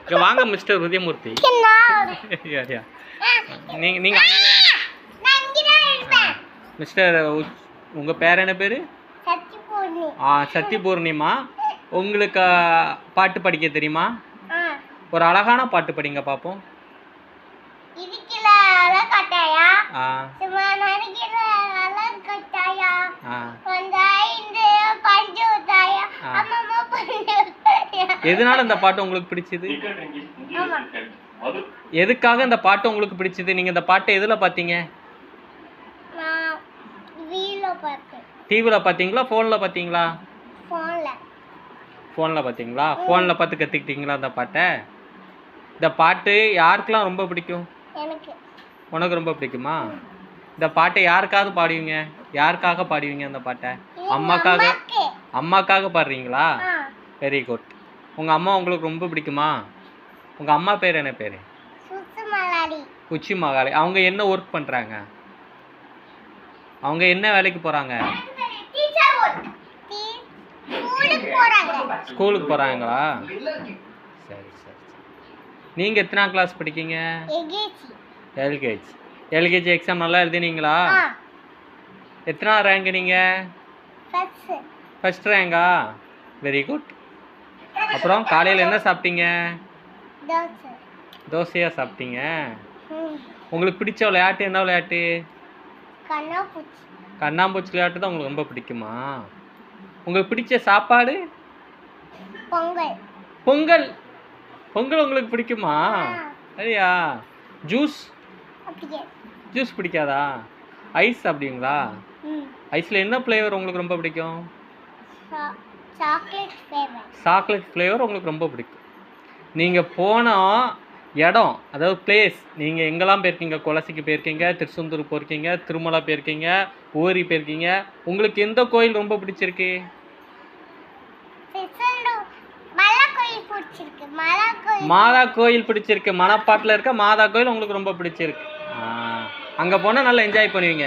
இங்க வாங்க மிஸ்டர் உதயமூர்த்தி. யார் யார் நீங்க மிஸ்டர் உங்க பேர் என்ன பேரு? சத்தி பூர்ணிமா. உங்களுக்கு பாட்டு படிக்க தெரியுமா? ஒரு அழகான பாட்டு படிங்க பாப்போம். எதனால இந்த பாட்டு உங்களுக்கு பிடிச்சது? எதுக்காக இந்த பாட்டு உங்களுக்கு பிடிச்சது? நீங்க இந்த பாட்டை எதுல பாத்தீங்க? டிவில பாத்தீங்களா போன்ல பாத்தீங்களா? போன்ல பாத்தீங்களா? போன்ல பார்த்து கத்துக்கிட்டீங்களா இந்த பாட்டை? இந்த பாட்டு யாருக்கெல்லாம் ரொம்ப பிடிக்கும்? உனக்கு ரொம்ப பிடிக்குமா? இந்த பாட்டை யாருக்காவது பாடுவீங்க? யாருக்காக பாடுவீங்க அந்த பாட்டை? அம்மாக்காக பாடுறீங்களா? Very good. உங்க அம்மா உங்களுக்கு ரொம்ப பிடிக்குமா? உங்க அம்மா பேர் என்ன பேரு? குச்சி மகாலி. அவங்க என்ன ஒர்க் பண்றாங்க? அவங்க என்ன வேலைக்கு போறாங்க? ஸ்கூலுக்கு போறாங்களா? சரி சரி. நீங்க எத்தனாம் கிளாஸ் படிக்கீங்க? எல்கேஜி. எல்கேஜி எக்ஸாம் நல்லா எழுதினீங்களா? எத்தனா ரேங்க் நீங்க? ஃபர்ஸ்ட் ரேங்கா? Very good. அப்புறம் காலையில் என்ன சாப்பிட்டீங்க? தோசையா சாப்பிட்டீங்க. உங்களுக்கு பிடிச்ச விளையாட்டு என்ன விளையாட்டு? கண்ணாம்பூச்சி விளையாட்டு தான் உங்களுக்கு ரொம்ப பிடிக்குமா? உங்களுக்கு பிடிச்ச சாப்பாடு? பொங்கல். பொங்கல் உங்களுக்கு பிடிக்குமா? சரியா. ஜூஸ் பிடிக்காதா? ஐஸ் சாப்பிடுவீங்களா? ஐஸ்ல என்ன ஃப்ளேவர் உங்களுக்கு ரொம்ப பிடிக்கும்? சாக்லேட் ஃப்ளேவர் உங்களுக்கு ரொம்ப பிடிக்கும். நீங்கள் போன இடம், அதாவது பிளேஸ், நீங்கள் எங்கெல்லாம் போயிருக்கீங்க? கொலசிக்கு போயிருக்கீங்க, திருச்செந்தூர் போயிருக்கீங்க, திருமலா போயிருக்கீங்க, ஓரி போயிருக்கீங்க. உங்களுக்கு எந்த கோயில் ரொம்ப பிடிச்சிருக்கு? மாதா கோயில் பிடிச்சிருக்கு. மணப்பாட்டில் இருக்க மாதா கோயில் உங்களுக்கு ரொம்ப பிடிச்சிருக்கு. அங்கே போனால் நல்லா என்ஜாய் பண்ணுவீங்க.